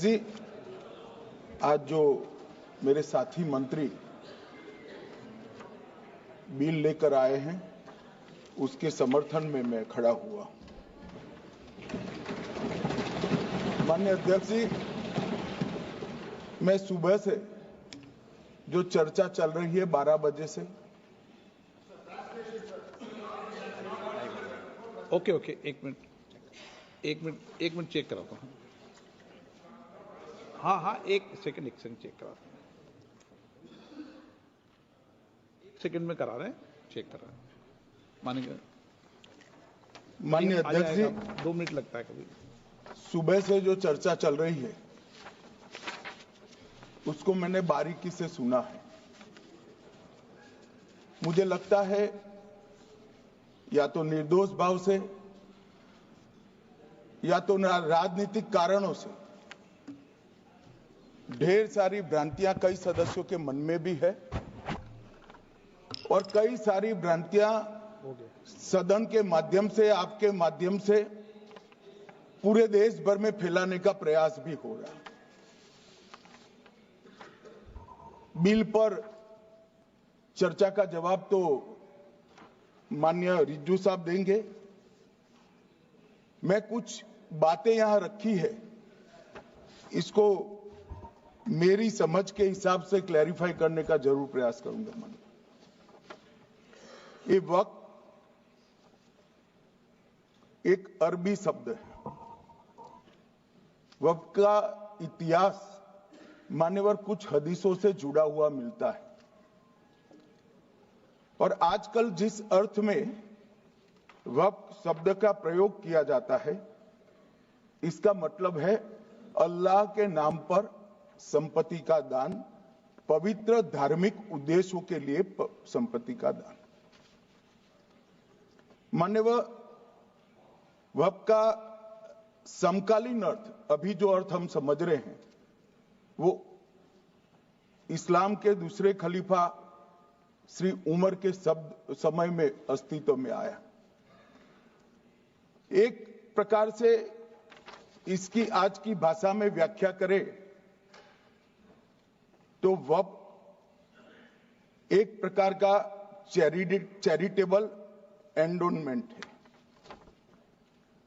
जी, आज जो मेरे साथी मंत्री बिल लेकर आए हैं उसके समर्थन में मैं खड़ा हुआ। माननीय अध्यक्ष जी, मैं सुबह से जो चर्चा चल रही है 12 बजे से, ओके एक मिनट चेक कराता हूँ। हाँ एक सेकंड चेक कराता हूँ। एक सेकंड में करा रहे हैं, चेक कर रहे हैं। माननीय अध्यक्ष जी, 2 मिनट लगता है कभी। सुबह से जो चर्चा चल रही है उसको मैंने बारीकी से सुना है। मुझे लगता है या तो निर्दोष भाव से या तो राजनीतिक कारणों से ढेर सारी भ्रांतियां कई सदस्यों के मन में भी है और कई सारी भ्रांतियां सदन के माध्यम से, आपके माध्यम से पूरे देश भर में फैलाने का प्रयास भी हो रहा है। बिल पर चर्चा का जवाब तो माननीय रिज्जू साहब देंगे। मैं कुछ बातें यहां रखी है, इसको मेरी समझ के हिसाब से क्लैरिफाई करने का जरूर प्रयास करूंगा। ये वक्त एक अरबी शब्द है। वक्त का इतिहास मान्यवर कुछ हदीसों से जुड़ा हुआ मिलता है और आजकल जिस अर्थ में वक्त शब्द का प्रयोग किया जाता है, इसका मतलब है अल्लाह के नाम पर संपत्ति का दान, पवित्र धार्मिक उद्देश्यों के लिए संपत्ति का दान। मान्यवर, वक्त का समकालीन अर्थ, अभी जो अर्थ हम समझ रहे हैं, वो इस्लाम के दूसरे खलीफा श्री उमर के समय में अस्तित्व में आया। एक प्रकार से इसकी आज की भाषा में व्याख्या करें तो वक्फ एक प्रकार का चैरिटेबल एंडोनमेंट है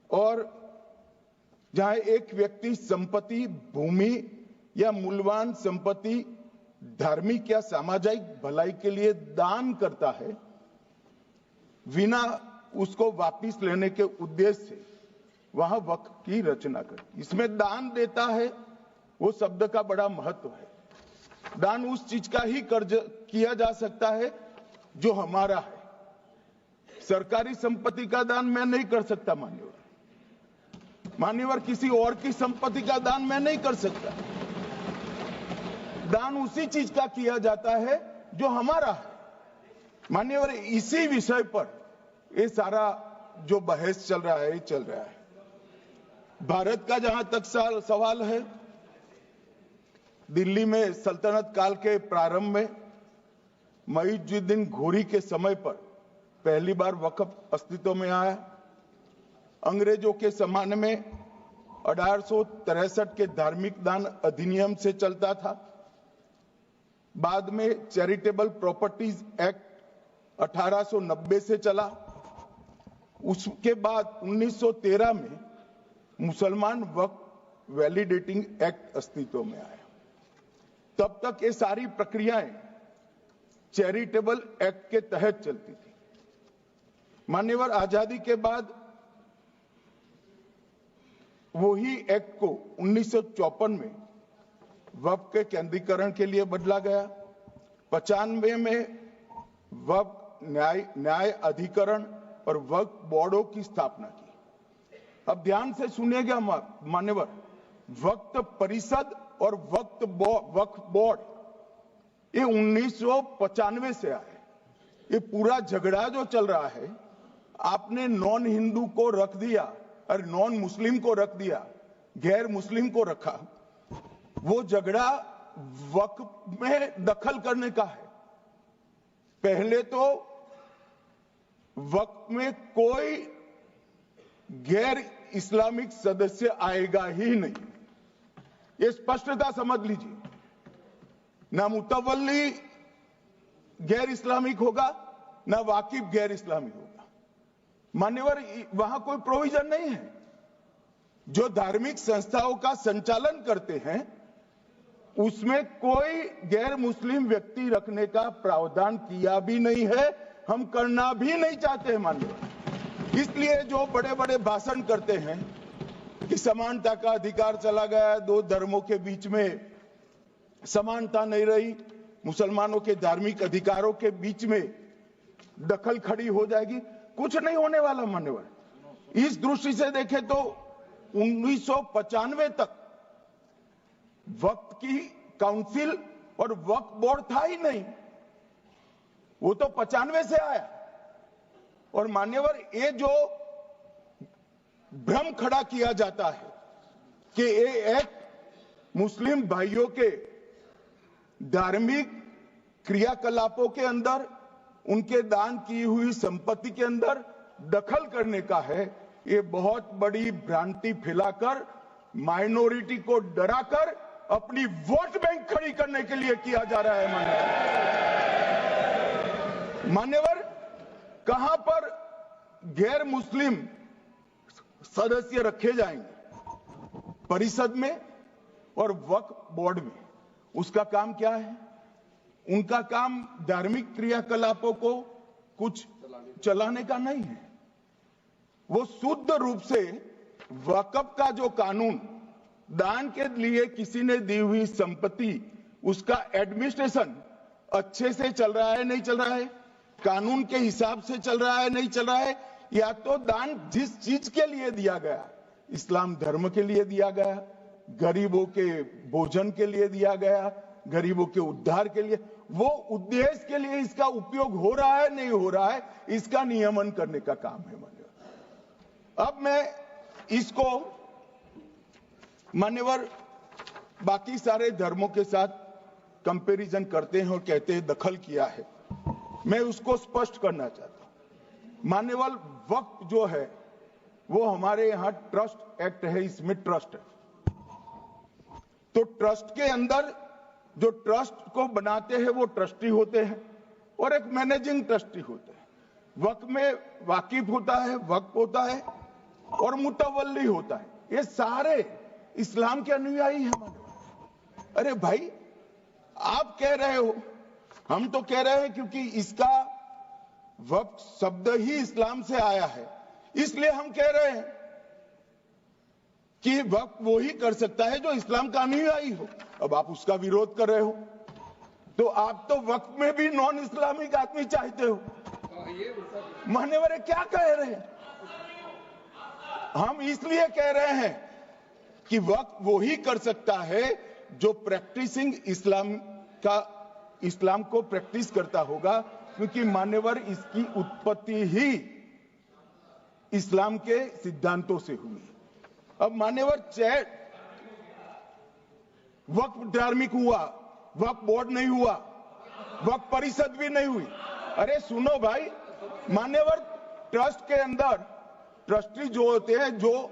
और जहां एक व्यक्ति संपत्ति, भूमि या मूल्यवान संपत्ति धार्मिक या सामाजिक भलाई के लिए दान करता है बिना उसको वापस लेने के उद्देश्य से, वहां वक्फ की रचना करती। इसमें दान देता है, वो शब्द का बड़ा महत्व है। दान उस चीज का ही कर्ज किया जा सकता है जो हमारा है। सरकारी संपत्ति का दान मैं नहीं कर सकता मान्यवर, किसी और की संपत्ति का दान मैं नहीं कर सकता। दान उसी चीज का किया जाता है जो हमारा है। मान्यवर, इसी विषय पर ये सारा जो बहस चल रहा है, चल रहा है। भारत का जहां तक सवाल है, दिल्ली में सल्तनत काल के प्रारंभ में मुइज़ुद्दीन घोरी के समय पर पहली बार वक्फ अस्तित्व में आया। अंग्रेजों के जमाने में 1863 के धार्मिक दान अधिनियम से चलता था। बाद में चैरिटेबल प्रॉपर्टीज एक्ट 1890 से चला। उसके बाद 1913 में मुसलमान वक्फ वैलिडेटिंग एक्ट अस्तित्व में आया। तब तक ये सारी प्रक्रियाएं चैरिटेबल एक्ट के तहत चलती थी। मान्यवर, आजादी के बाद वही एक्ट को 1954 में वक्फ के केंद्रीकरण के लिए बदला गया। 95 में वक्फ न्याय अधिकरण और वक्फ बोर्डों की स्थापना की। अब ध्यान से सुनिएगा मान्यवर, वक्फ परिषद और वक्फ बोर्ड ये 1995 से आए। ये पूरा झगड़ा जो चल रहा है, आपने नॉन हिंदू को रख दिया और नॉन मुस्लिम को रख दिया, गैर मुस्लिम को रखा। वो झगड़ा वक्फ में दखल करने का है। पहले तो वक्फ में कोई गैर इस्लामिक सदस्य आएगा ही नहीं। ये स्पष्टता समझ लीजिए, ना मुतवल्ली गैर इस्लामिक होगा, ना वाकिफ गैर इस्लामिक होगा। मान्यवर, वहां कोई प्रोविजन नहीं है। जो धार्मिक संस्थाओं का संचालन करते हैं उसमें कोई गैर मुस्लिम व्यक्ति रखने का प्रावधान किया भी नहीं है, हम करना भी नहीं चाहते हैं मान्यवर। इसलिए जो बड़े बड़े भाषण करते हैं कि समानता का अधिकार चला गया, दो धर्मों के बीच में समानता नहीं रही, मुसलमानों के धार्मिक अधिकारों के बीच में दखल खड़ी हो जाएगी, कुछ नहीं होने वाला मान्यवर। इस दृष्टि से देखें तो 1995 तक वक्फ की काउंसिल और वक्फ बोर्ड था ही नहीं, वो तो 95 से आया। और मान्यवर, ये जो भ्रम खड़ा किया जाता है कि ये एक मुस्लिम भाइयों के धार्मिक क्रियाकलापों के अंदर, उनके दान की हुई संपत्ति के अंदर दखल करने का है, ये बहुत बड़ी भ्रांति फैलाकर माइनॉरिटी को डराकर अपनी वोट बैंक खड़ी करने के लिए किया जा रहा है मान्यवर। कहां पर गैर मुस्लिम सदस्य रखे जाएंगे? परिषद में और वक्फ बोर्ड में। उसका काम क्या है? उनका काम धार्मिक क्रियाकलापों को कुछ चलाने का नहीं है। वो शुद्ध रूप से वक्फ का जो कानून, दान के लिए किसी ने दी हुई संपत्ति, उसका एडमिनिस्ट्रेशन अच्छे से चल रहा है नहीं चल रहा है, कानून के हिसाब से चल रहा है नहीं चल रहा है, या तो दान जिस चीज के लिए दिया गया, इस्लाम धर्म के लिए दिया गया, गरीबों के भोजन के लिए दिया गया, गरीबों के उद्धार के लिए, वो उद्देश्य के लिए इसका उपयोग हो रहा है नहीं हो रहा है, इसका नियमन करने का काम है मान्यवर। अब मैं इसको मान्यवर बाकी सारे धर्मों के साथ कंपैरिजन करते हैं और कहते हैं दखल किया है, मैं उसको स्पष्ट करना चाहता हूं। मान्यवर, वक्फ जो है वो हमारे यहां ट्रस्ट एक्ट है, इसमें ट्रस्ट है। तो ट्रस्ट के अंदर जो ट्रस्ट को बनाते हैं वो ट्रस्टी होते हैं और एक मैनेजिंग ट्रस्टी होते हैं। वक्फ में वाकिफ होता है, वक्फ होता है और मुतवल्ली होता है। ये सारे इस्लाम के अनुयायी हैं। अरे भाई, आप कह रहे हो, हम तो कह रहे हैं क्योंकि इसका वक्फ शब्द ही इस्लाम से आया है, इसलिए हम कह रहे हैं कि वक्फ वो ही कर सकता है जो इस्लाम का अनुयायी हो। अब आप उसका विरोध कर रहे हो, तो आप तो वक्फ में भी नॉन इस्लामिक आदमी चाहते हो। मान्यवर, क्या कह रहे हैं? हम इसलिए कह रहे हैं कि वक्फ वो ही कर सकता है जो प्रैक्टिसिंग इस्लाम को प्रैक्टिस करता होगा, क्योंकि मान्यवर इसकी उत्पत्ति ही इस्लाम के सिद्धांतों से हुई। अब मान्यवर, वक्फ धार्मिक हुआ, वक्फ बोर्ड नहीं हुआ, वक्फ परिषद भी नहीं हुई। अरे सुनो भाई, मान्यवर, ट्रस्ट के अंदर ट्रस्टी जो होते हैं, जो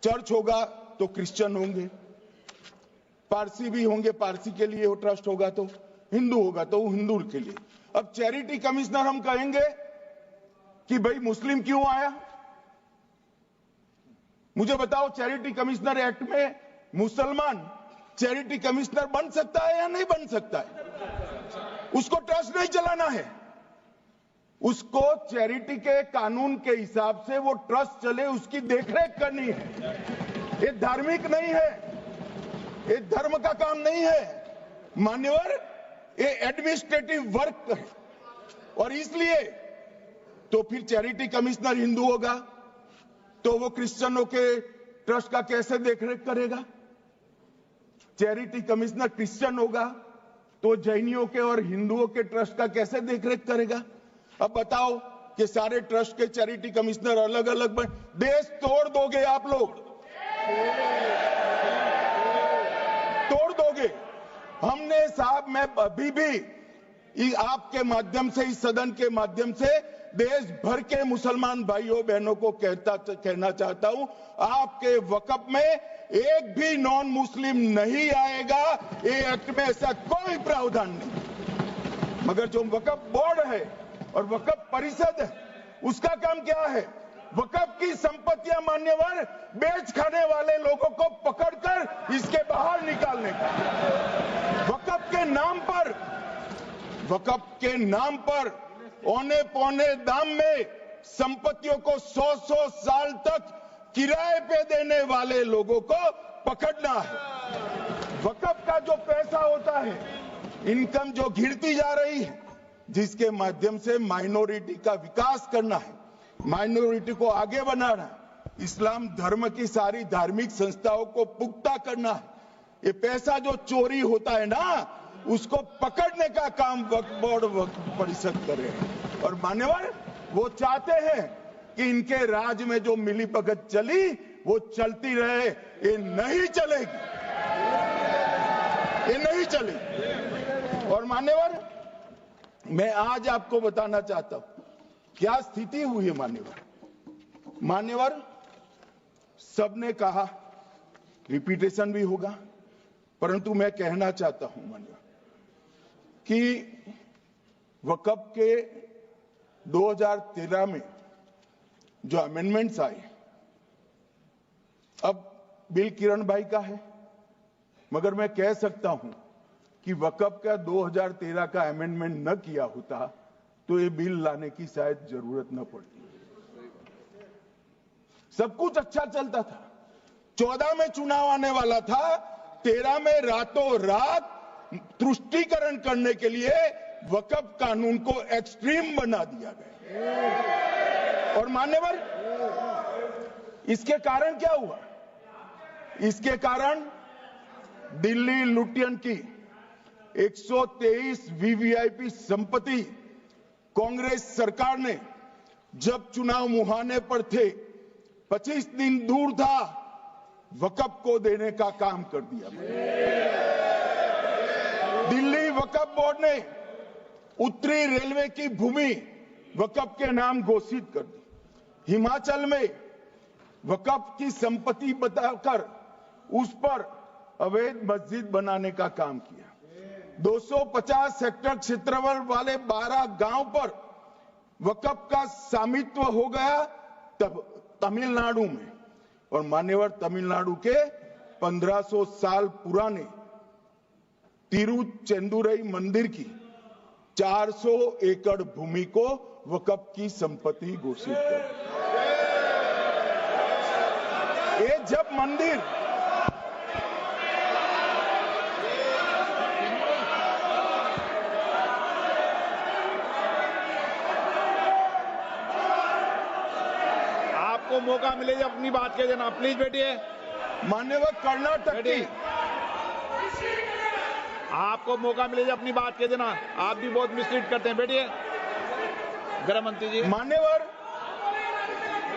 चर्च होगा तो क्रिश्चियन होंगे, पारसी भी होंगे, पारसी के लिए वो ट्रस्ट होगा, तो हिंदू होगा तो हिंदू के लिए। अब चैरिटी कमिश्नर हम कहेंगे कि भाई मुस्लिम क्यों आया? मुझे बताओ, चैरिटी कमिश्नर एक्ट में मुसलमान चैरिटी कमिश्नर बन सकता है या नहीं बन सकता है? उसको ट्रस्ट नहीं चलाना है, उसको चैरिटी के कानून के हिसाब से वो ट्रस्ट चले, उसकी देखरेख करनी है। ये धार्मिक नहीं है, ये धर्म का काम नहीं है मान्यवर, ये एडमिनिस्ट्रेटिव वर्क है। और इसलिए तो फिर चैरिटी कमिश्नर हिंदू होगा तो वो क्रिश्चियनों के ट्रस्ट का कैसे देखरेख करेगा? चैरिटी कमिश्नर क्रिश्चियन होगा तो जैनियों के और हिंदुओं के ट्रस्ट का कैसे देखरेख करेगा? अब बताओ कि सारे ट्रस्ट के चैरिटी कमिश्नर अलग अलग बन, देश तोड़ दोगे आप लोग, तोड़ दोगे। हमने साहब, मैं अभी भी आपके माध्यम से, इस सदन के माध्यम से देश भर के मुसलमान भाइयों बहनों को कहना चाहता हूं, आपके वक्फ में एक भी नॉन मुस्लिम नहीं आएगा। ये एक्ट में ऐसा कोई प्रावधान नहीं। मगर जो वक्फ बोर्ड है और वक्फ परिषद है, उसका काम क्या है? वक्फ की संपत्तियां मान्यवर बेच खाने वाले लोगों को पकड़कर इसके बाहर निकालने का। वक्फ के नाम पर औने पौने दाम में संपत्तियों को 100 साल तक किराए पे देने वाले लोगों को पकड़ना है। वक्फ का जो पैसा होता है, इनकम जो गिरती जा रही है, जिसके माध्यम से माइनॉरिटी का विकास करना है, माइनॉरिटी को आगे बढ़ाना है, इस्लाम धर्म की सारी धार्मिक संस्थाओं को पुख्ता करना है। ये पैसा जो चोरी होता है ना, उसको पकड़ने का काम वक्फ बोर्ड वक्फ परिषद करे। और मान्यवर वो चाहते हैं कि इनके राज में जो मिलीभगत चली वो चलती रहे। ये नहीं चलेगी, ये नहीं चलेगी। और मान्यवर मैं आज आपको बताना चाहता हूं क्या स्थिति हुई है। मान्यवर सबने कहा, रिपीटेशन भी होगा, परंतु मैं कहना चाहता हूं मान्यवर कि वक्फ के 2013 में जो अमेंडमेंट्स आए, अब बिल किरण भाई का है, मगर मैं कह सकता हूं कि वक्फ का 2013 का अमेंडमेंट न किया होता तो ये बिल लाने की शायद जरूरत न पड़ती। सब कुछ अच्छा चलता था। 14 में चुनाव आने वाला था, 13 में रातों रात तुष्टीकरण करने के लिए वक्फ कानून को एक्सट्रीम बना दिया गया। और मान्यवर इसके कारण क्या हुआ? इसके कारण दिल्ली लुटियन की 123 वीवीआईपी संपत्ति कांग्रेस सरकार ने जब चुनाव मुहाने पर थे, 25 दिन दूर था, वक्फ को देने का काम कर दिया। दिल्ली वक्फ बोर्ड ने उत्तरी रेलवे की भूमि वक्फ के नाम घोषित कर दी। हिमाचल में वक्फ की संपत्ति बताकर उस पर अवैध मस्जिद बनाने का काम किया। 250 हेक्टेयर क्षेत्रफल वाले 12 गांव पर वक्फ का स्वामित्व हो गया तब तमिलनाडु में। और मान्यवर तमिलनाडु के 1500 साल पुराने तिरुचेंदुरई मंदिर की 400 एकड़ भूमि को वक्फ की संपत्ति घोषित कर। ये जब मंदिर आपको मौका मिले जब अपनी बात कह देना, प्लीज बैठिए। मान्यवर कर्नाटक की, आपको मौका मिले जब अपनी बात कह देना, आप भी बहुत मिसलीड करते हैं। बैठिए गृह मंत्री जी। मान्यवर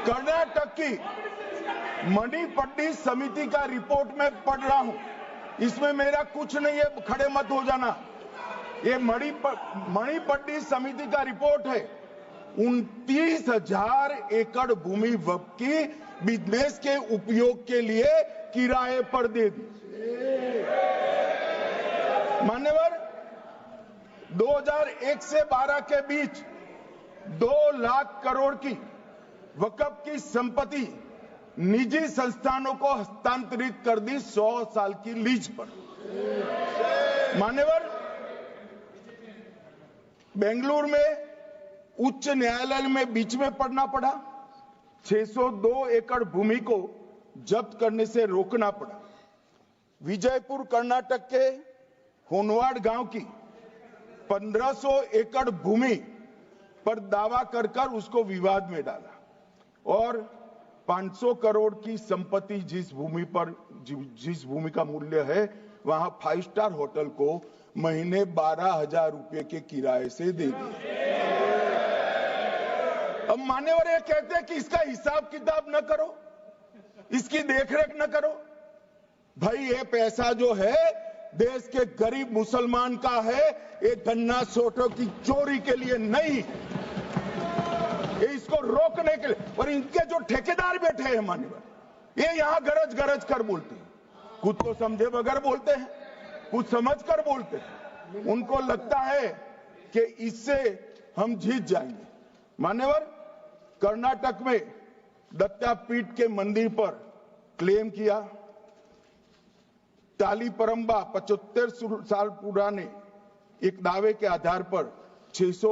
कर्नाटक की मणिपट्टी समिति का रिपोर्ट में पढ़ रहा हूं, इसमें मेरा कुछ नहीं है, खड़े मत हो जाना। ये मणिपट्टी समिति का रिपोर्ट है। 29,000 एकड़ भूमि वक्फ की बिजनेस के उपयोग के लिए किराए पर दे दी। मान्यवर 2001 से 12 के बीच 2 लाख करोड़ की वक्फ की संपत्ति निजी संस्थानों को हस्तांतरित कर दी 100 साल की लीज पर। मान्यवर बेंगलुरु में उच्च न्यायालय में बीच में पढ़ना पड़ा, 602 एकड़ भूमि को जब्त करने से रोकना पड़ा। विजयपुर कर्नाटक के होनवाड़ गांव की 1500 एकड़ भूमि पर दावा कर उसको विवाद में डाला और 500 करोड़ की संपत्ति जिस भूमि का मूल्य है, वहां 5 स्टार होटल को महीने 12,000 रुपए के किराए से दे दिया। अब मान्यवर ये कहते हैं कि इसका हिसाब किताब न करो, इसकी देखरेख न करो। भाई ये पैसा जो है देश के गरीब मुसलमान का है, ये गन्ना सोटो की चोरी के लिए नहीं, ये इसको रोकने के लिए। और इनके जो ठेकेदार बैठे हैं मान्यवर, ये यहां गरज गरज कर बोलते हैं, कुछ तो समझे बगैर बोलते हैं, कुछ समझ कर बोलते हैं। उनको लगता है कि इससे हम जीत जाएंगे। मान्यवर, कर्नाटक में दत्तापीठ के मंदिर पर क्लेम किया, टालीपरंबा 75 साल पुराने एक दावे के आधार पर 600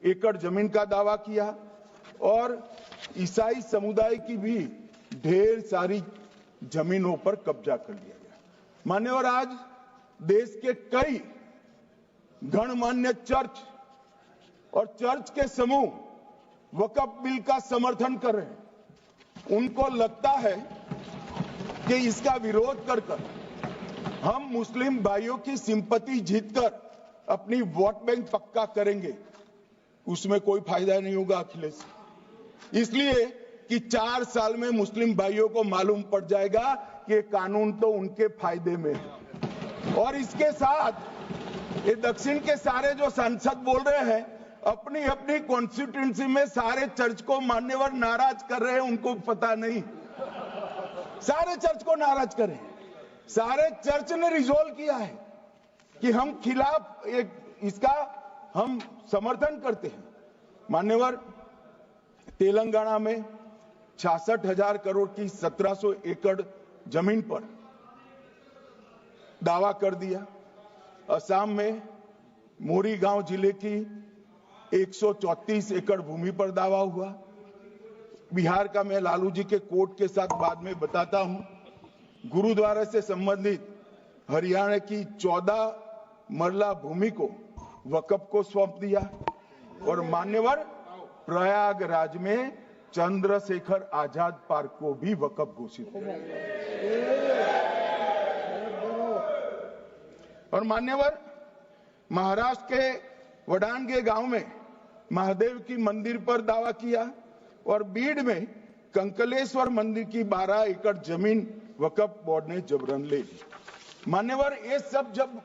एकड़ जमीन का दावा किया और ईसाई समुदाय की भी ढेर सारी जमीनों पर कब्जा कर लिया गया। मान्यवर, आज देश के कई गणमान्य चर्च और चर्च के समूह वक्फ बिल का समर्थन कर रहे हैं। उनको लगता है कि इसका विरोध कर हम मुस्लिम भाइयों की सिंपैथी जीतकर अपनी वोट बैंक पक्का करेंगे, उसमें कोई फायदा नहीं होगा अखिलेश। इसलिए कि 4 साल में मुस्लिम भाइयों को मालूम पड़ जाएगा कि ये कानून तो उनके फायदे में है। और इसके साथ ये दक्षिण के सारे जो सांसद बोल रहे हैं, अपनी अपनी कॉन्स्टिट्यूएंसी में सारे चर्च को मान्यवर नाराज कर रहे हैं, उनको पता नहीं, सारे चर्च को नाराज करें। सारे चर्च ने रिजोल्व किया है कि हम खिलाफ इसका हम समर्थन करते हैं। मान्यवर, तेलंगाना में 66,000 करोड़ की 1700 एकड़ जमीन पर दावा कर दिया। असम में मोरीगांव जिले की 134 एकड़ भूमि पर दावा हुआ। बिहार का मैं लालू जी के कोर्ट के साथ बाद में बताता हूं। गुरुद्वारा से संबंधित हरियाणा की 14 मरला भूमि को वक्फ को सौंप दिया। और मान्यवर, प्रयागराज में चंद्रशेखर आजाद पार्क को भी वक्फ घोषित किया। और मान्यवर, महाराष्ट्र के वडानगे गांव में महादेव की मंदिर पर दावा किया और बीड में कंकलेश्वर मंदिर की 12 एकड़ जमीन वक्फ बोर्ड ने जबरन ले ली। मान्यवर, ये सब जब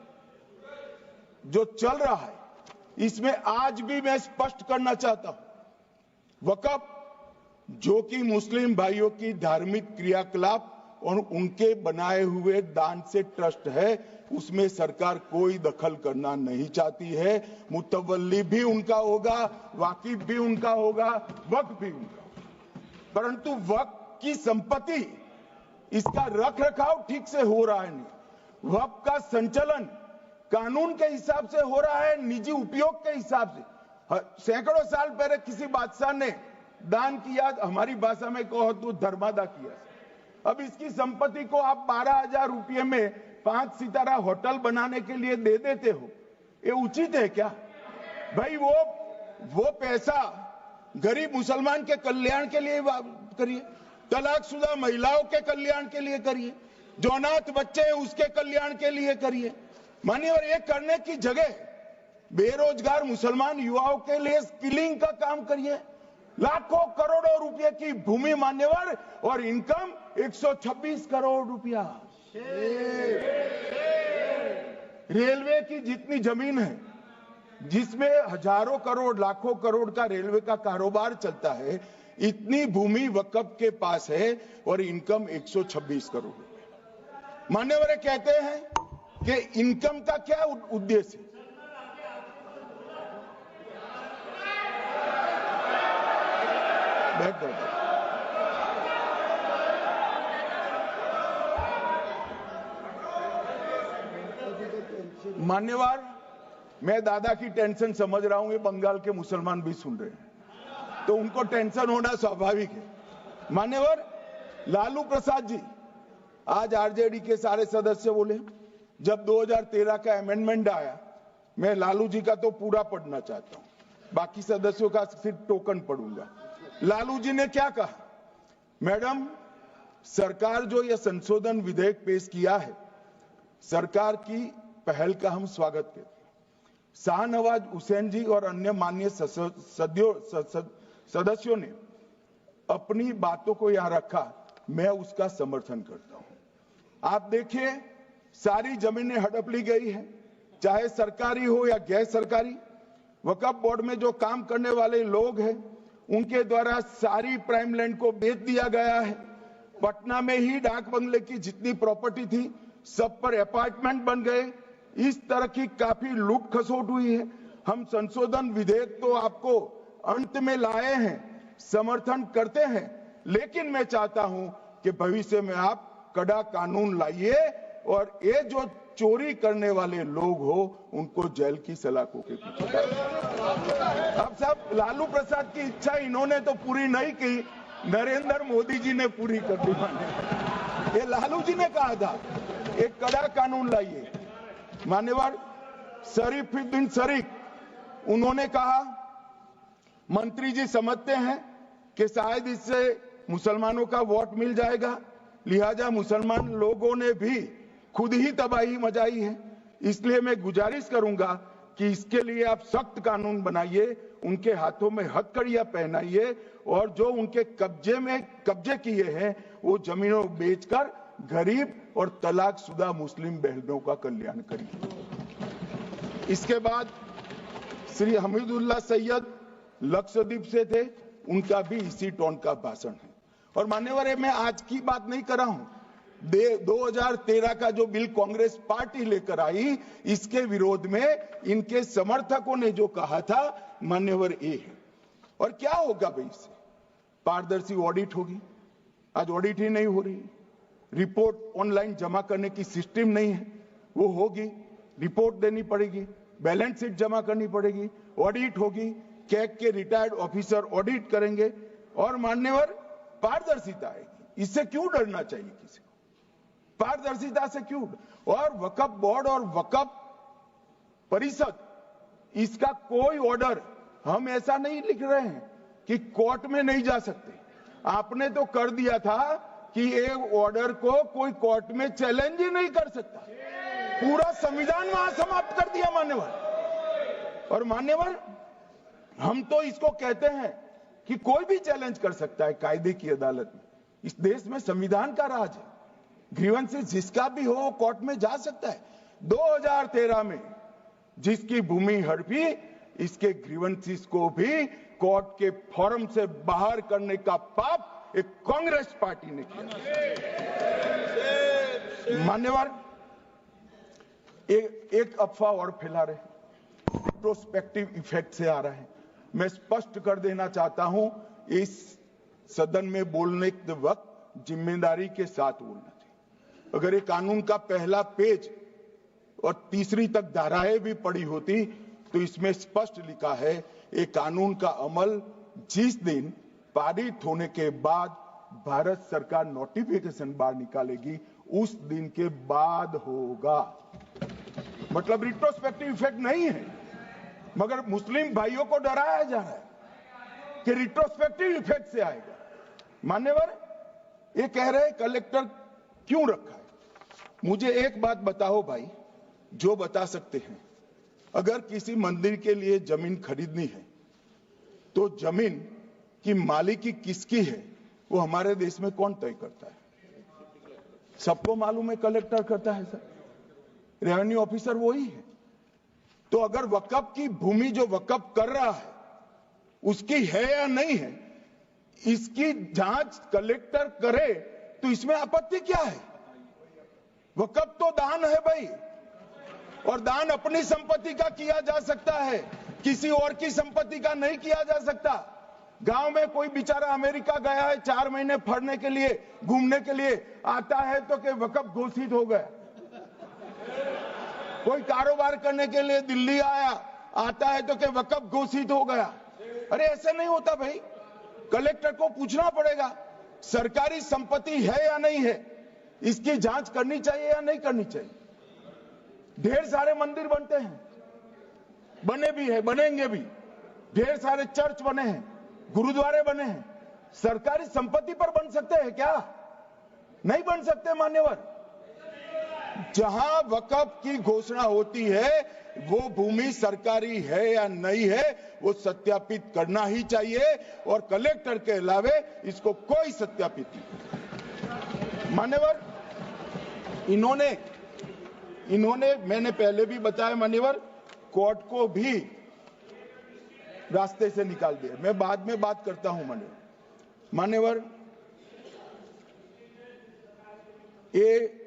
जो चल रहा है, इसमें आज भी मैं स्पष्ट करना चाहता हूं, वक्फ जो कि मुस्लिम भाइयों की धार्मिक क्रियाकलाप और उनके बनाए हुए दान से ट्रस्ट है, उसमें सरकार कोई दखल करना नहीं चाहती है। मुतवल्ली भी उनका होगा, वाकिफ भी उनका होगा, वक्फ भी उनका, परंतु वक्फ की संपत्ति, इसका रख रखाव ठीक से हो रहा है नहीं। वक्फ का संचालन कानून के हिसाब से हो रहा है, निजी उपयोग के हिसाब से। सैकड़ों साल पहले किसी बादशाह ने दान किया, हमारी भाषा में कहो तो धर्मादा किया। अब इसकी संपत्ति को आप 12,000 रुपये में 5 सितारा होटल बनाने के लिए दे देते हो, ये उचित है क्या भाई? वो पैसा गरीब मुसलमान के कल्याण के लिए करिए, तलाकशुदा महिलाओं के कल्याण के लिए करिए, जो अनाथ बच्चे हैं उसके कल्याण के लिए करिए। मान्यवर, ये करने की जगह बेरोजगार मुसलमान युवाओं के लिए स्किलिंग का काम करिए। लाखों करोड़ों रुपए की भूमि मान्यवर, और इनकम 126 करोड़ रुपया। रेलवे की जितनी जमीन है, जिसमें हजारों करोड़ लाखों करोड़ का रेलवे का कारोबार चलता है, इतनी भूमि वक्फ के पास है और इनकम 126 करोड़ रुपए। मान्यवर कहते हैं कि इनकम का क्या उद्देश्य है? मान्यवर, मैं दादा की टेंशन समझ रहा हूं, ये बंगाल के मुसलमान भी सुन रहे हैं, तो उनको टेंशन होना स्वाभाविक है। मान्यवर, लालू प्रसाद जी, आज आरजेडी के सारे सदस्य बोले, जब 2013 का अमेंडमेंट आया, मैं लालू जी का तो पूरा पढ़ना चाहता हूं, बाकी सदस्यों का सिर्फ टोकन पढ़ूंगा। लालू जी ने क्या कहा? मैडम, सरकार जो यह संशोधन विधेयक पेश किया है, सरकार की पहल का हम स्वागत करते हैं। शाहनवाज हुसैन जी और अन्य माननीय सदस्यों ने अपनी बातों को यहां रखा, मैं उसका समर्थन करता हूं। आप देखिए सारी जमीनें हड़प ली गई है, चाहे सरकारी हो या गैर सरकारी। वक्फ बोर्ड में जो काम करने वाले लोग हैं उनके द्वारा सारी प्राइम लैंड को बेच दिया गया है। पटना में ही डाक बंगले की जितनी प्रॉपर्टी थी सब पर अपार्टमेंट बन गए। इस तरह की काफी लूट खसोट हुई है। हम संशोधन विधेयक तो आपको अंत में लाए हैं, समर्थन करते हैं, लेकिन मैं चाहता हूं कि भविष्य में आप कड़ा कानून लाइए और ये जो चोरी करने वाले लोग हो उनको जेल की सलाखों के पीछे। अब साहब, लालू प्रसाद की इच्छा इन्होंने तो पूरी नहीं की, नरेंद्र मोदी जी ने पूरी कर दी। ये लालू जी ने कहा था एक कड़ा कानून लाइए। मान्यवर शरीफुद्दीन शरीफ उन्होंने कहा मंत्री जी समझते हैं कि शायद इससे मुसलमानों का वोट मिल जाएगा, लिहाजा मुसलमान लोगों ने भी खुद ही तबाही मचाई है, इसलिए मैं गुजारिश करूंगा कि इसके लिए आप सख्त कानून बनाइए, उनके हाथों में हथकड़ियां पहनाइए और जो उनके कब्जे किए हैं वो जमीनों बेचकर गरीब और तलाकशुदा मुस्लिम बहनों का कल्याण करिए। इसके बाद श्री हमीदुल्लाह सैयद लक्षद्वीप से थे, उनका भी इसी टोन का भाषण है। और मान्यवर, मैं आज की बात नहीं कर रहा हूं, 2013 का जो बिल कांग्रेस पार्टी लेकर आई, इसके विरोध में इनके समर्थकों ने जो कहा था मान्यवर ये है। और क्या होगा भाई इससे? पारदर्शी ऑडिट होगी, आज ऑडिट ही नहीं हो रही। रिपोर्ट ऑनलाइन जमा करने की सिस्टम नहीं है, वो होगी, रिपोर्ट देनी पड़ेगी, बैलेंस शीट जमा करनी पड़ेगी, ऑडिट होगी, कैग के रिटायर्ड ऑफिसर ऑडिट करेंगे और मान्यवर पारदर्शिता आएगी। इससे क्यों डरना चाहिए किसी को? पारदर्शिता से क्यों? और वक्फ बोर्ड और वक्फ परिषद, इसका कोई ऑर्डर हम ऐसा नहीं लिख रहे हैं कि कोर्ट में नहीं जा सकते। आपने तो कर दिया था कि एक ऑर्डर को कोई कोर्ट में चैलेंज ही नहीं कर सकता, पूरा संविधान वहां समाप्त कर दिया मान्यवर। और मान्यवर, हम तो इसको कहते हैं कि कोई भी चैलेंज कर सकता है कायदे की अदालत में। इस देश में संविधान का राज है, ग्रीवेंसेस जिसका भी हो कोर्ट में जा सकता है। 2013 में जिसकी भूमि हड़पी, इसके ग्रीवेंसेस को भी कोर्ट के फोरम से बाहर करने का पाप एक कांग्रेस पार्टी ने किया। मान्यवर, एक अफवाह और फैला रहे, रिट्रोस्पेक्टिव इफेक्ट से आ रहा है। मैं स्पष्ट कर देना चाहता हूं, इस सदन में बोलने के वक्त जिम्मेदारी के साथ बोलना चाहिए। अगर ये कानून का पहला पेज और तीसरी तक धाराएं भी पड़ी होती तो इसमें स्पष्ट लिखा है ये कानून का अमल जिस दिन पारित होने के बाद भारत सरकार नोटिफिकेशन बाहर निकालेगी उस दिन के बाद होगा। मतलब रिट्रोस्पेक्टिव इफेक्ट नहीं है, मगर मुस्लिम भाइयों को डराया जा रहा है कि रिट्रोस्पेक्टिव इफेक्ट से आएगा। मान्यवर, ये कह रहे हैं कलेक्टर क्यों रखा है? मुझे एक बात बताओ भाई, जो बता सकते हैं। अगर किसी मंदिर के लिए जमीन खरीदनी है तो जमीन की मालिकी किसकी है वो हमारे देश में कौन तय करता है? सबको मालूम है, कलेक्टर करता है सर, रेवेन्यू ऑफिसर वही है। तो अगर वक्फ की भूमि जो वक्फ कर रहा है उसकी है या नहीं है, इसकी जांच कलेक्टर करे तो इसमें आपत्ति क्या है? वक्फ तो दान है भाई, और दान अपनी संपत्ति का किया जा सकता है, किसी और की संपत्ति का नहीं किया जा सकता। गांव में कोई बेचारा अमेरिका गया है 4 महीने पढ़ने के लिए, घूमने के लिए, आता है तो कि वक्फ घोषित हो गया। कोई कारोबार करने के लिए दिल्ली आया, आता है तो कि वक्फ घोषित हो गया। अरे ऐसे नहीं होता भाई, कलेक्टर को पूछना पड़ेगा सरकारी संपत्ति है या नहीं है, इसकी जांच करनी चाहिए या नहीं करनी चाहिए। ढेर सारे मंदिर बनते हैं, बने भी है, बनेंगे भी, ढेर सारे चर्च बने हैं, गुरुद्वारे बने हैं, सरकारी संपत्ति पर बन सकते हैं क्या? नहीं बन सकते मान्यवर। जहां वक्फ की घोषणा होती है वो भूमि सरकारी है या नहीं है वो सत्यापित करना ही चाहिए, और कलेक्टर के अलावे इसको कोई सत्यापित नहीं। मान्यवर, इन्होंने इन्होंने, मैंने पहले भी बताया मान्यवर, कोर्ट को भी रास्ते से निकाल दिया। मैं बाद में बात करता हूं मान्यवर, ये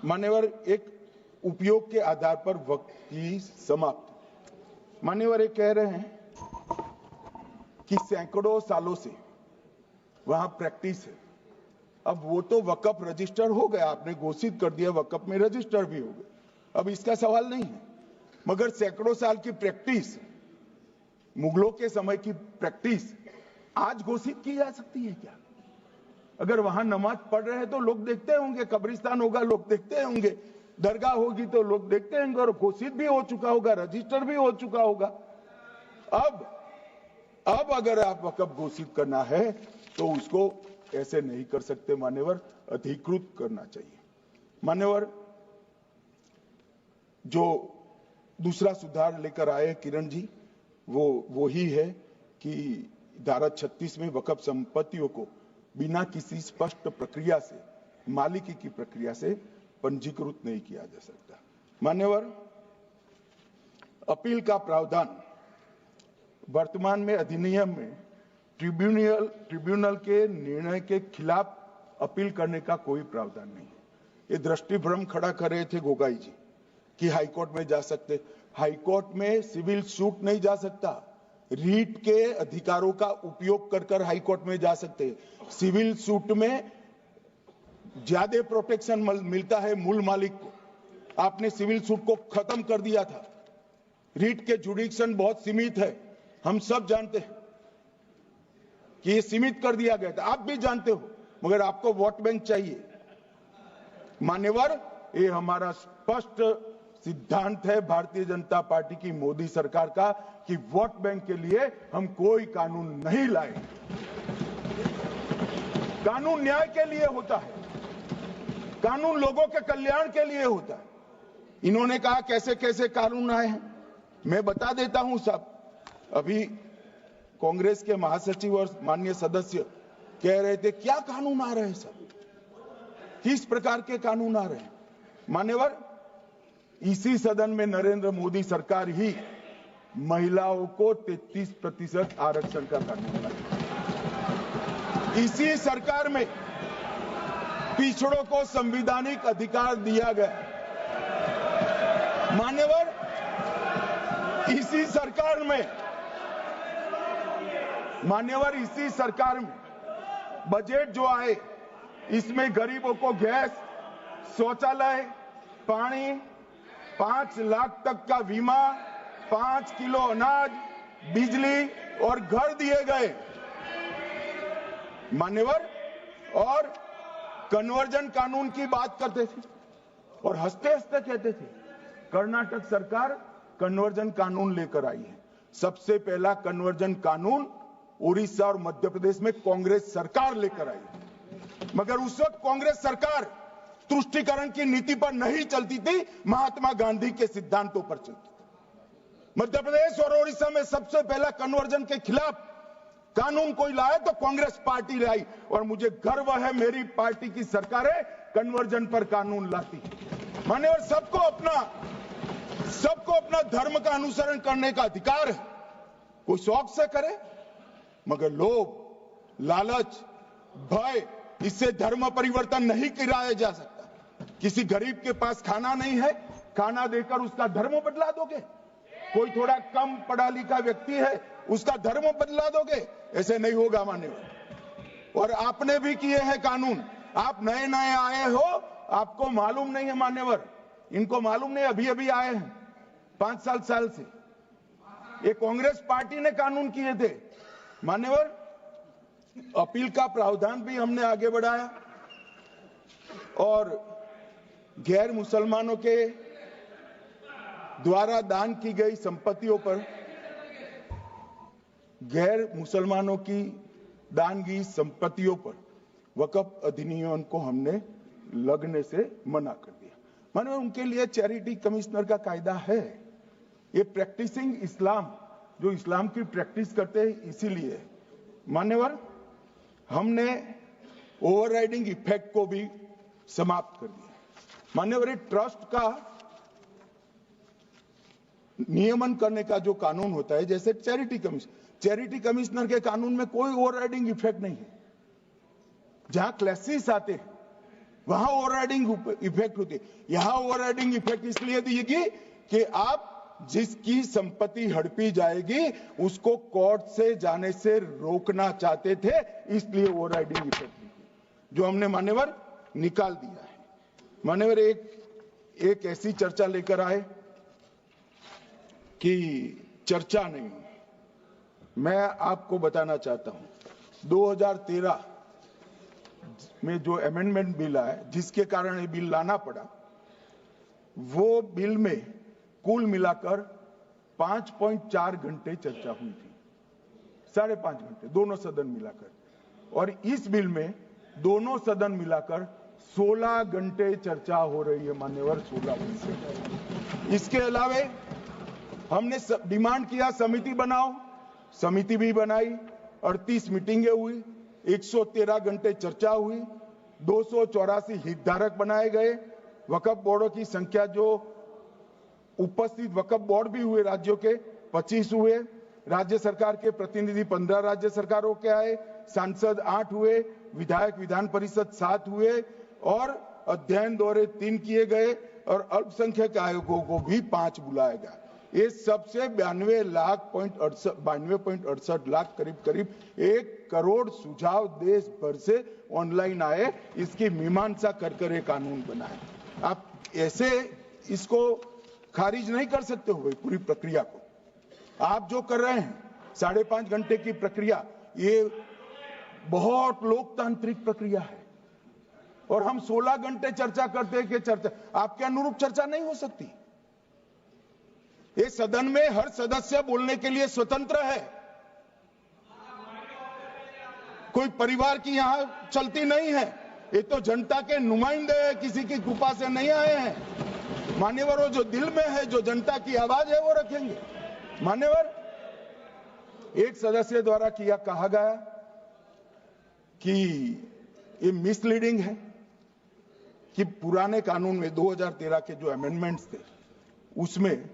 मान्यवर एक उपयोग के आधार पर वक्त की समाप्ति। मान्यवर ये कह रहे हैं कि सैकड़ों सालों से वहां प्रैक्टिस है। अब वो तो वक्फ रजिस्टर हो गया, आपने घोषित कर दिया, वक्फ में रजिस्टर भी हो गए, अब इसका सवाल नहीं है। मगर सैकड़ों साल की प्रैक्टिस, मुगलों के समय की प्रैक्टिस आज घोषित की जा सकती है क्या? अगर वहां नमाज पढ़ रहे हैं तो लोग देखते होंगे, कब्रिस्तान होगा लोग देखते होंगे, दरगाह होगी तो लोग देखते होंगे, और घोषित भी हो चुका होगा, रजिस्टर भी हो चुका होगा। अब अगर आप वक्फ घोषित करना है तो उसको ऐसे नहीं कर सकते मान्यवर, अधिकृत करना चाहिए। मान्यवर, जो दूसरा सुधार लेकर आए किरण जी, वो ही है कि धारा 36 में वक्फ संपत्तियों को बिना किसी स्पष्ट प्रक्रिया से, मालिकी की प्रक्रिया से पंजीकृत नहीं किया जा सकता। मान्यवर, अपील का प्रावधान वर्तमान में अधिनियम में ट्रिब्यूनल के निर्णय के खिलाफ अपील करने का कोई प्रावधान नहीं है। ये दृष्टिभ्रम खड़ा कर रहे थे गोगाई जी कि हाईकोर्ट में जा सकते। हाईकोर्ट में सिविल सूट नहीं जा सकता, रीट के अधिकारों का उपयोग कर हाईकोर्ट में जा सकते। सिविल सूट में ज्यादा प्रोटेक्शन मिलता है मूल मालिक को। आपने सिविल सूट को खत्म कर दिया था। रीट के जुडिक्शन बहुत सीमित है, हम सब जानते हैं कि ये सीमित कर दिया गया था, आप भी जानते हो, मगर आपको वोट बैंक चाहिए। मान्यवर, ये हमारा स्पष्ट सिद्धांत है भारतीय जनता पार्टी की, मोदी सरकार का, कि वोट बैंक के लिए हम कोई कानून नहीं लाए। कानून न्याय के लिए होता है, कानून लोगों के कल्याण के लिए होता है। इन्होंने कहा कैसे कैसे कानून आए हैं, मैं बता देता हूं सब। अभी कांग्रेस के महासचिव और माननीय सदस्य कह रहे थे क्या कानून आ रहे हैं सब, किस प्रकार के कानून आ रहे हैं। मान्यवर, इसी सदन में नरेंद्र मोदी सरकार ही महिलाओं को 33% आरक्षण का कानून लाया। इसी सरकार में पिछड़ों को संवैधानिक अधिकार दिया गया। मान्यवर, इसी सरकार में बजट जो आए, इसमें गरीबों को गैस, शौचालय, पानी, 5 लाख तक का बीमा, 5 किलो अनाज, बिजली और घर दिए गए। मान्यवर, और कन्वर्जन कानून की बात करते थे और हंसते हंसते कहते थे कर्नाटक सरकार कन्वर्जन कानून लेकर आई है। सबसे पहला कन्वर्जन कानून उड़ीसा और मध्य प्रदेश में कांग्रेस सरकार लेकर आई, मगर उस वक्त कांग्रेस सरकार तुष्टीकरण की नीति पर नहीं चलती थी, महात्मा गांधी के सिद्धांतों पर चलती थी। मध्य प्रदेश और उड़ीसा में सबसे पहला कन्वर्जन के खिलाफ कानून कोई लाया तो कांग्रेस पार्टी लाई, और मुझे गर्व है मेरी पार्टी की सरकारें कन्वर्जन पर कानून लाती। मान्यवर, सबको अपना धर्म का अनुसरण करने का अधिकार है, कोई शौक से करे, मगर लोभ, लालच, भय, इससे धर्म परिवर्तन नहीं कराया जा सकता। किसी गरीब के पास खाना नहीं है, खाना देकर उसका धर्म बदला दोगे? कोई थोड़ा कम पढ़ा लिखा व्यक्ति है, उसका धर्म बदला दोगे? ऐसे नहीं होगा मान्यवर। और आपने भी किए हैं कानून, आप नए नए आए हो, आपको मालूम नहीं है मान्यवर, इनको मालूम नहीं, अभी अभी आए हैं 5 साल से। ये कांग्रेस पार्टी ने कानून किए थे मान्यवर। अपील का प्रावधान भी हमने आगे बढ़ाया, और गैर मुसलमानों के द्वारा दान की गई संपत्तियों पर, गैर मुसलमानों की दान की संपत्तियों पर वक्फ अधिनियम को हमने लगने से मना कर दिया। मानो उनके लिए चैरिटी कमिश्नर का कायदा है। ये प्रैक्टिसिंग इस्लाम, जो इस्लाम की प्रैक्टिस करते हैं, इसीलिए मान्यवर हमने ओवरराइडिंग इफेक्ट को भी समाप्त कर दिया। माननीय ट्रस्ट का नियमन करने का जो कानून होता है, जैसे चैरिटी कमिश्नर के कानून में कोई ओवरराइडिंग इफेक्ट नहीं है। जहां क्लासेस आते हैं वहां ओवरराइडिंग इफेक्ट होती है। यहां ओवरराइडिंग इफेक्ट इसलिए देगी कि आप जिसकी संपत्ति हड़पी जाएगी उसको कोर्ट से जाने से रोकना चाहते थे, इसलिए ओवरराइडिंग इफेक्ट जो हमने मान्यवर निकाल दिया है। मान्यवर एक ऐसी चर्चा लेकर आए कि चर्चा नहीं, मैं आपको बताना चाहता हूं 2013 में जो अमेंडमेंट बिल आया जिसके कारण ये बिल लाना पड़ा, वो बिल में कुल मिलाकर 5.4 घंटे चर्चा हुई थी, 5.5 घंटे दोनों सदन मिलाकर, और इस बिल में दोनों सदन मिलाकर 16 घंटे चर्चा हो रही है मान्यवर, 16 घंटे। इसके अलावा हमने डिमांड किया समिति बनाओ, समिति भी बनाई, 38 मीटिंगें हुई, 113 घंटे चर्चा हुई, 284 हितधारक बनाए गए, वक्फ बोर्डों की संख्या जो उपस्थित वक्फ बोर्ड भी हुए राज्यों के 25 हुए, राज्य सरकार के प्रतिनिधि 15 राज्य सरकारों के आए, सांसद 8 हुए, विधायक विधान परिषद 7 हुए और अध्ययन दौरे 3 किए गए और अल्पसंख्यक आयोगों को भी 5 बुलाया गया। ये सबसे 92.68 लाख करीब 1 करोड़ सुझाव देश भर से ऑनलाइन आए, इसकी मीमांसा कर एक कानून बनाए। आप ऐसे इसको खारिज नहीं कर सकते हो भाई, पूरी प्रक्रिया को आप जो कर रहे हैं 5.5 घंटे की प्रक्रिया, ये बहुत लोकतांत्रिक प्रक्रिया है और हम 16 घंटे चर्चा करते हैं कि चर्चा आपके अनुरूप चर्चा नहीं हो सकती। ये सदन में हर सदस्य बोलने के लिए स्वतंत्र है, कोई परिवार की यहां चलती नहीं है, ये तो जनता के नुमाइंदे हैं, किसी की कृपा से नहीं आए हैं। मान्यवर जो दिल में है, जो जनता की आवाज है वो रखेंगे। मान्यवर एक सदस्य द्वारा कहा गया कि ये मिसलीडिंग है कि पुराने कानून में 2013 के जो अमेंडमेंट्स थे उसमें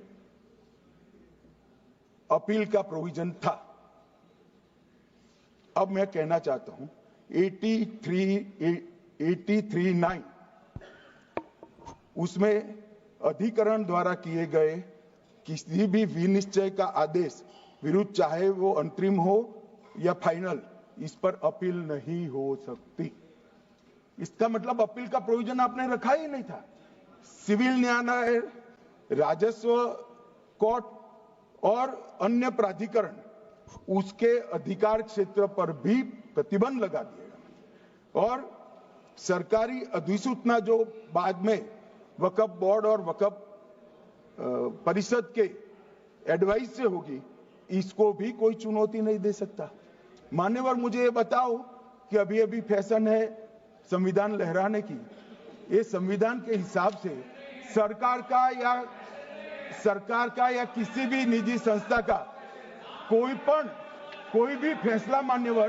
अपील का प्रोविजन था। अब मैं कहना चाहता हूं 83(9) उसमें अधिकरण द्वारा किए गए किसी भी विनिश्चय का आदेश विरुद्ध, चाहे वो अंतरिम हो या फाइनल, इस पर अपील नहीं हो सकती। इसका मतलब अपील का प्रोविजन आपने रखा ही नहीं था। सिविल न्यायालय, राजस्व कोर्ट और अन्य प्राधिकरण उसके अधिकार क्षेत्र पर भी प्रतिबंध लगा दिएगा और सरकारी अधिसूचना जो बाद में वक्फ बोर्ड और वक्फ परिषद के एडवाइस से होगी, इसको भी कोई चुनौती नहीं दे सकता। मान्यवर मुझे ये बताओ कि अभी फैशन है संविधान लहराने की, ये संविधान के हिसाब से सरकार का या किसी भी निजी संस्था का कोई भी फैसला मान्यवर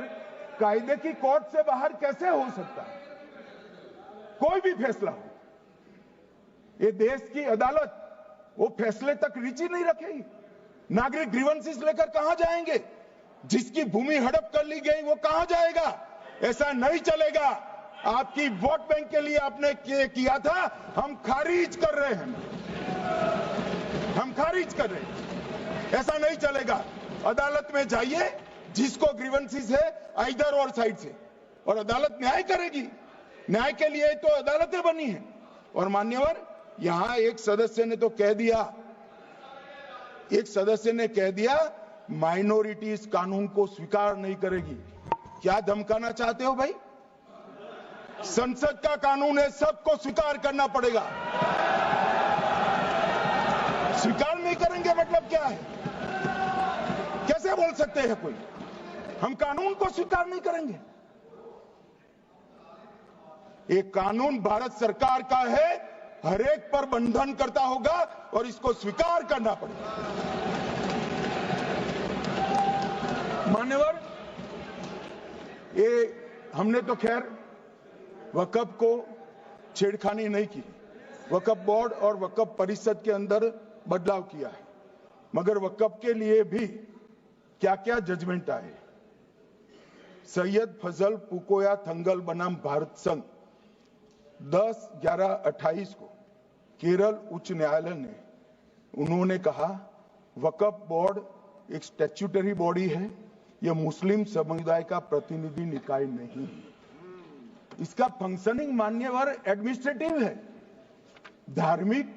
कायदे की कोर्ट से बाहर कैसे हो सकता है? कोई भी फैसला हो, ये देश की अदालत वो फैसले तक रुचि नहीं रखेगी। नागरिक ग्रीवेंसेस लेकर कहां जाएंगे? जिसकी भूमि हड़प कर ली गई वो कहां जाएगा? ऐसा नहीं चलेगा। आपकी वोट बैंक के लिए आपने किया था, हम खारिज कर रहे हैं, हम खारिज कर रहे हैं। ऐसा नहीं चलेगा। अदालत में जाइए, जिसको ग्रीवेंसेस है इधर और साइड से, और अदालत न्याय करेगी। न्याय के लिए तो अदालतें बनी हैं। और मान्यवर यहां एक सदस्य ने कह दिया माइनॉरिटी इस कानून को स्वीकार नहीं करेगी। क्या धमकाना चाहते हो भाई? संसद का कानून है, सबको स्वीकार करना पड़ेगा। स्वीकार नहीं करेंगे मतलब क्या है? कैसे बोल सकते हैं कोई? हम कानून को स्वीकार नहीं करेंगे। ये कानून भारत सरकार का है, हर एक पर बंधन करता होगा और इसको स्वीकार करना पड़ेगा। मान्यवर, ये हमने तो खैर वक्फ को छेड़खानी नहीं की। वक्फ बोर्ड और वक्फ परिषद के अंदर बदलाव किया है, मगर वक्फ के लिए भी क्या क्या जजमेंट आए। सैयद फजल पुकोया थंगल बनाम भारत संघ 10/11/28 को केरल उच्च न्यायालय ने उन्होंने कहा वक्फ बोर्ड एक स्टैट्यूटरी बॉडी है, यह मुस्लिम समुदाय का प्रतिनिधि निकाय नहीं है। इसका फंक्शनिंग मान्यवर एडमिनिस्ट्रेटिव है। धार्मिक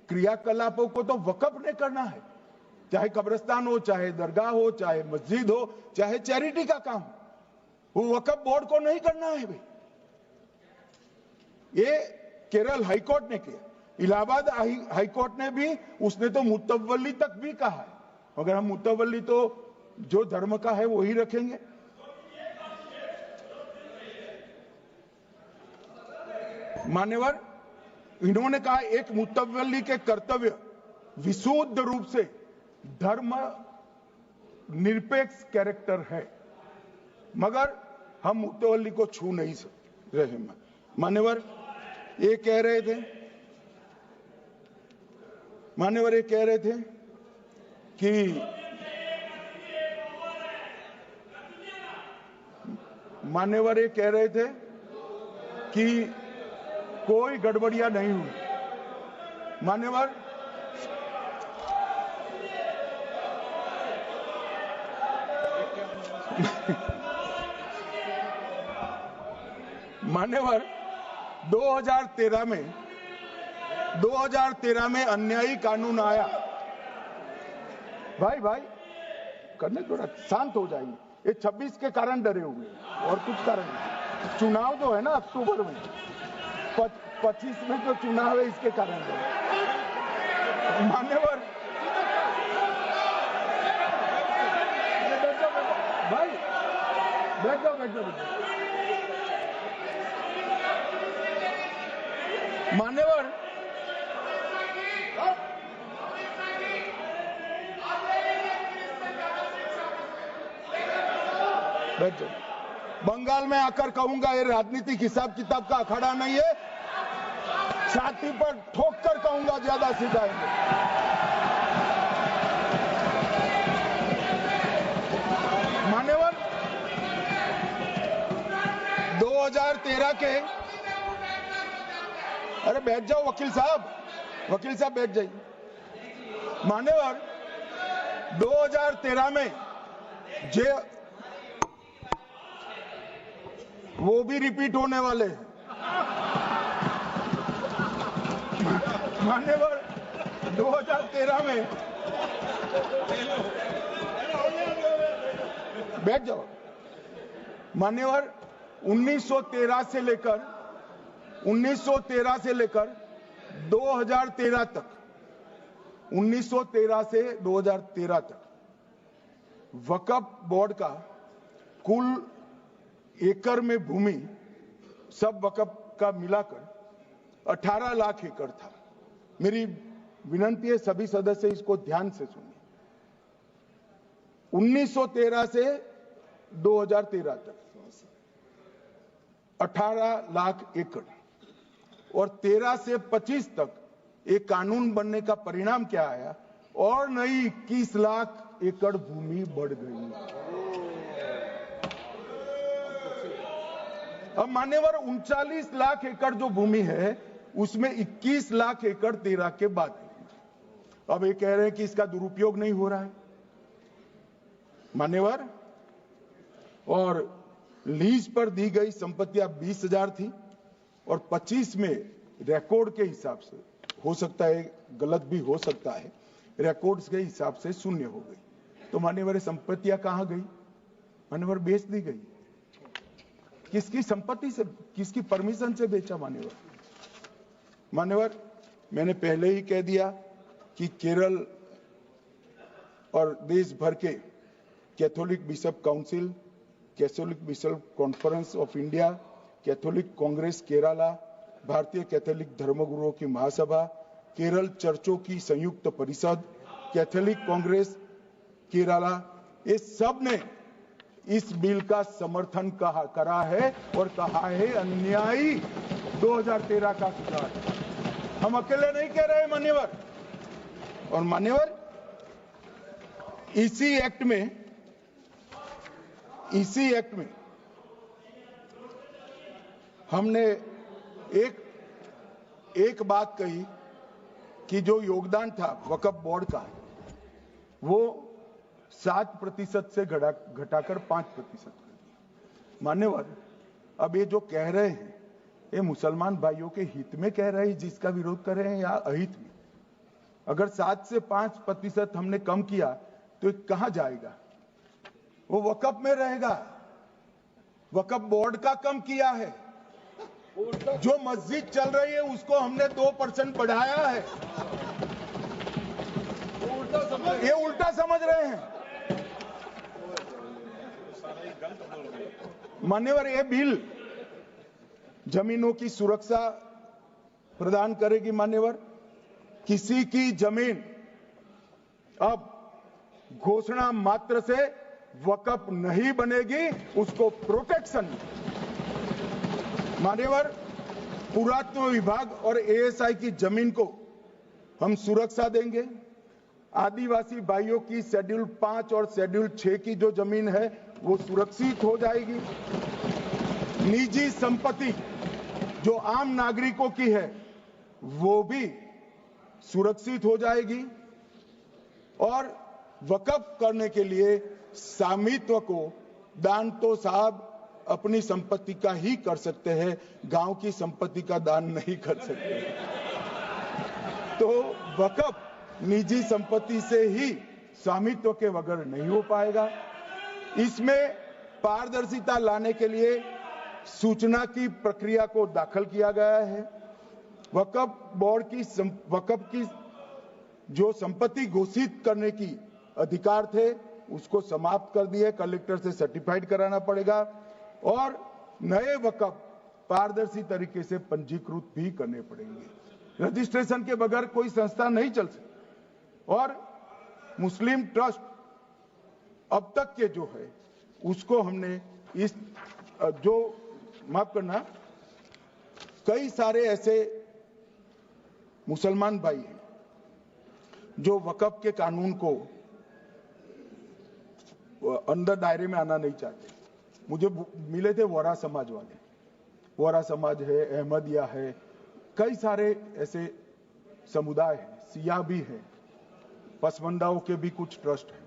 क्रियाकलापों को तो वक्फ ने करना है, चाहे कब्रिस्तान हो, चाहे दरगाह हो, चाहे मस्जिद हो, चाहे चैरिटी का काम, वो वक्फ बोर्ड को नहीं करना है भाई। ये केरल हाईकोर्ट ने किया, इलाहाबाद हाईकोर्ट ने भी, उसने तो मुतवल्ली तक भी कहा है, मगर हम मुतवल्ली तो जो धर्म का है वही रखेंगे। मान्यवर, इन्होंने कहा एक मुतवल्ली के कर्तव्य विशुद्ध रूप से धर्म निरपेक्ष कैरेक्टर है, मगर हम मुतवल्ली को छू नहीं रहे। मान्यवर ये कह रहे थे, मान्यवर ये कह रहे थे कि मान्यवर ये कह रहे थे कि कोई गड़बड़ियां नहीं हुई। मान्यवर मान्यवर 2013 में अन्यायी कानून आया। भाई करने थोड़ा शांत हो जाइए। ये 26 के कारण डरे हुए और कुछ कारण नहीं। चुनाव जो है ना अक्टूबर में, 25 में जो चुनाव है इसके कारण मान्यवर भाई बैठ जाओ। मान्यवर बैठ जाओ। बंगाल में आकर कहूंगा ये राजनीतिक हिसाब किताब का अखाड़ा नहीं है, छाती पर ठोक कर कहूंगा ज्यादा सिखाएंगे। मान्यवर 2013 के, अरे बैठ जाओ वकील साहब बैठ जाइए। मान्यवर 2013 में वो भी रिपीट होने वाले हैं। मान्यवर 2013 में बैठ जाओ। मान्यवर 1913 से लेकर 2013 तक 1913 से 2013 तक वक्फ बोर्ड का कुल एकड़ में भूमि सब वक्फ का मिलाकर 18 लाख एकड़ था। मेरी विनंती है सभी सदस्य इसको ध्यान से सुनिए। 1913 से 2013 तक 18 लाख एकड़ और 13 से 25 तक एक कानून बनने का परिणाम क्या आया, और नई 21 लाख एकड़ भूमि बढ़ गई। अब मान्यवर 39 लाख एकड़ जो भूमि है उसमें 21 लाख एकड़ 13 के बाद। अब ये कह रहे हैं कि इसका दुरुपयोग नहीं हो रहा है मान्यवर। और लीज पर दी गई संपत्तियां 20,000 थी और 25 में रिकॉर्ड के हिसाब से, हो सकता है गलत भी हो सकता है, रिकॉर्ड्स के हिसाब से शून्य हो गई। तो मान्यवर संपत्तियां कहां गई? मान्यवर बेच दी गई। किसकी संपत्ति से, किसकी परमिशन से बेचा? मान्यवर मैंने पहले ही कह दिया कि केरल और देश भर के Catholic bishop council, Catholic bishop conference of India, Catholic Congress Kerala, भारतीय कैथोलिक धर्मगुरुओं की महासभा, केरल चर्चों की संयुक्त परिषद, कैथोलिक कांग्रेस केरला, ये सब ने इस बिल का समर्थन करा है और कहा है अन्यायी 2013 का सुधार। हम अकेले नहीं कह रहे मान्यवर। और मान्यवर, इसी एक्ट में हमने एक बात कही कि जो योगदान था वक्फ बोर्ड का वो 7% से घटाकर 5% कर दिया। मान्यवर, अब ये जो कह रहे हैं ये मुसलमान भाइयों के हित में कह रहे हैं जिसका विरोध कर रहे हैं या अहित में? अगर 7 से 5% हमने कम किया तो कहां जाएगा? वो वक्फ में रहेगा। वक्फ बोर्ड का कम किया है। जो मस्जिद चल रही है उसको हमने 2% बढ़ाया है। ये उल्टा समझ रहे हैं मान्यवर। ये बिल जमीनों की सुरक्षा प्रदान करेगी मान्यवर। किसी की जमीन अब घोषणा मात्र से वक्फ नहीं बनेगी, उसको प्रोटेक्शन मान्यवर। पुरातत्व विभाग और एएसआई की जमीन को हम सुरक्षा देंगे। आदिवासी भाइयों की शेड्यूल 5 और शेड्यूल 6 की जो जमीन है वो सुरक्षित हो जाएगी। निजी संपत्ति जो आम नागरिकों की है वो भी सुरक्षित हो जाएगी। और वक्फ करने के लिए स्वामित्व को दान तो साहब अपनी संपत्ति का ही कर सकते हैं, गांव की संपत्ति का दान नहीं कर सकते। तो वक्फ निजी संपत्ति से ही स्वामित्व के बगैर नहीं हो पाएगा। इसमें पारदर्शिता लाने के लिए सूचना की प्रक्रिया को दाखिल किया गया है। वक्फ बोर्ड की वक्फ की जो संपत्ति घोषित करने की अधिकार थे उसको समाप्त कर दिए। कलेक्टर से सर्टिफाइड कराना पड़ेगा और नए वक्फ पारदर्शी तरीके से पंजीकृत भी करने पड़ेंगे। रजिस्ट्रेशन के बगैर कोई संस्था नहीं चल सकती। और मुस्लिम ट्रस्ट अब तक के जो है उसको हमने इस जो माफ करना, कई सारे ऐसे मुसलमान भाई हैं जो वक्फ के कानून को अंदर दायरे में आना नहीं चाहते। मुझे मिले थे वोरा समाज वाले, वोरा समाज है, अहमदिया है, कई सारे ऐसे समुदाय हैं, सिया भी है, पसमंदाओं के भी कुछ ट्रस्ट हैं।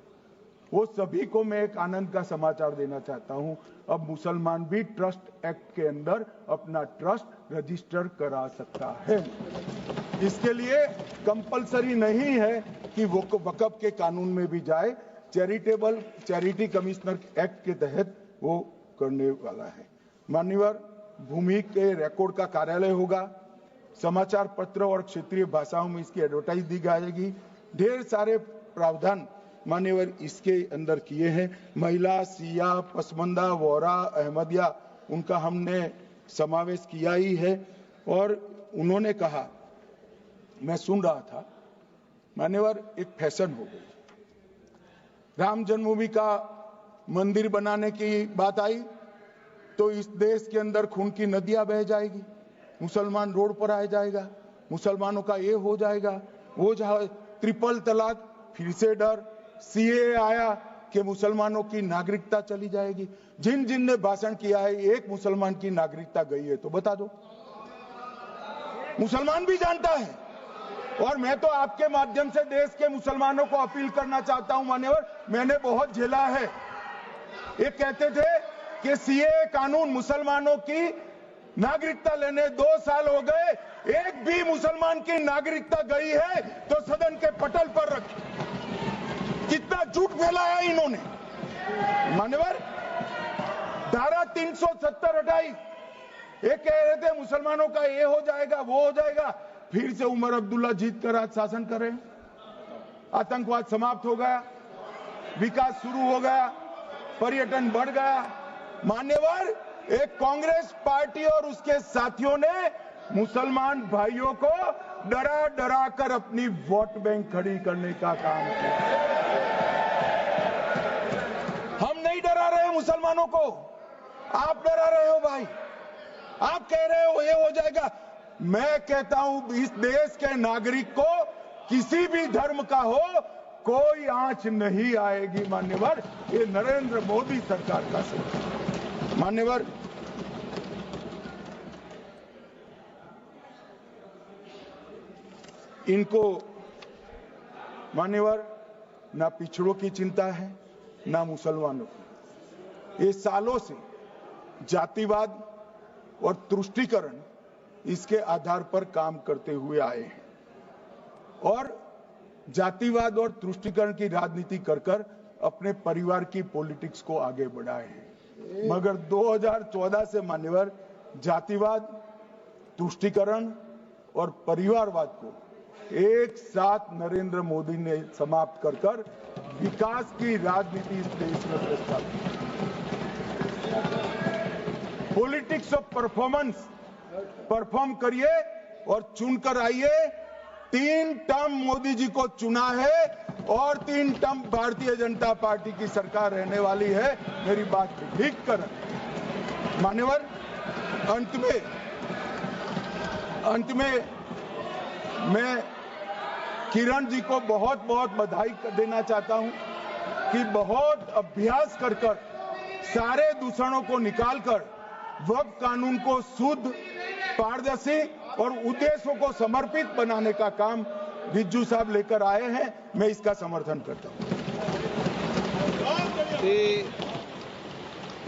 वो सभी को मैं एक आनंद का समाचार देना चाहता हूं, अब मुसलमान भी ट्रस्ट एक्ट के अंदर अपना ट्रस्ट रजिस्टर करा सकता है। इसके लिए कंपलसरी नहीं है कि वो वक्फ के कानून में भी जाए, चैरिटी कमिश्नर एक्ट के तहत वो करने वाला है। मान्यवर, भूमि के रिकॉर्ड का कार्यालय होगा, समाचार पत्र और क्षेत्रीय भाषाओं में इसकी एडवर्टाइज दी जाएगी। ढेर सारे प्रावधान मान्यवर इसके अंदर किए हैं। महिला, सिया, पसमंदा, वोरा, अहमदिया, उनका हमने समावेश किया ही है। और उन्होंने कहा, मैं सुन रहा था मान्यवर, एक फैशन हो गई, राम जन्मभूमि का मंदिर बनाने की बात आई तो इस देश के अंदर खून की नदियां बह जाएगी, मुसलमान रोड पर आ जाएगा, मुसलमानों का ये हो जाएगा, वो ट्रिपल तलाक, फिर से डर, सीए आया कि मुसलमानों की नागरिकता चली जाएगी। जिन जिन ने भाषण किया है, एक मुसलमान की नागरिकता गई है तो बता दो। मुसलमान भी जानता है। और मैं तो आपके माध्यम से देश के मुसलमानों को अपील करना चाहता हूं मान्यवर, मैंने बहुत झेला है। ये कहते थे कि सीए कानून मुसलमानों की नागरिकता लेने 2 साल हो गए, एक भी मुसलमान की नागरिकता गई है तो सदन के पटल पर रखी। कितना झूठ फैलाया इन्होंने। मान्यवर, धारा 370 हटाई, ये कह रहे थे मुसलमानों का ये हो जाएगा, वो हो जाएगा, फिर से उमर अब्दुल्ला जीत कर आज शासन करें। आतंकवाद समाप्त हो गया, विकास शुरू हो गया, पर्यटन बढ़ गया। मान्यवर, एक कांग्रेस पार्टी और उसके साथियों ने मुसलमान भाइयों को डरा डरा कर अपनी वोट बैंक खड़ी करने का काम किया। हम नहीं डरा रहे हैं मुसलमानों को, आप डरा रहे हो भाई, आप कह रहे हो ये हो जाएगा। मैं कहता हूं इस देश के नागरिक को किसी भी धर्म का हो कोई आंच नहीं आएगी मान्यवर, ये नरेंद्र मोदी सरकार का सच। मान्यवर, इनको मान्यवर ना पिछड़ों की चिंता है ना मुसलमानों की। ये सालों से जातिवाद और तुष्टीकरण इसके आधार पर काम करते हुए आए हैं और जातिवाद और तुष्टीकरण की राजनीति कर कर अपने परिवार की पॉलिटिक्स को आगे बढ़ाए हैं। मगर 2014 से मान्यवर जातिवाद, तुष्टीकरण और परिवारवाद को एक साथ नरेंद्र मोदी ने समाप्त कर कर विकास की राजनीति इस देश में प्रस्तावित की। पॉलिटिक्स ऑफ परफॉर्मेंस, परफॉर्म करिए और चुनकर आइए। 3 टर्म मोदी जी को चुना है और 3 टर्म भारतीय जनता पार्टी की सरकार रहने वाली है। मेरी बात ठीक कर मान्यवर, अंत में मैं किरण जी को बहुत बहुत बधाई देना चाहता हूं कि बहुत अभ्यास कर सारे दूषणों को निकालकर वक्फ कानून को शुद्ध, पारदर्शी और उद्देश्यों को समर्पित बनाने का काम रिज्जू साहब लेकर आए हैं। मैं इसका समर्थन करता हूं।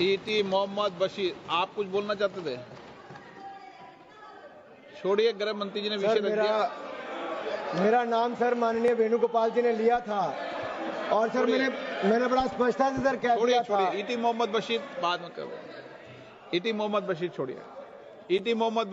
ईटी मोहम्मद बशीर, आप कुछ बोलना चाहते थे? छोड़िए, गृह मंत्री जी ने विषय रख दिया। मेरा नाम सर माननीय वेणुगोपाल जी ने लिया था और सर मैंने बड़ा स्पष्टता से सर कह दिया था। ईटी मोहम्मद बशीर बाद में करो। ईटी मोहम्मद बशीर छोड़िए। ईटी मोहम्मद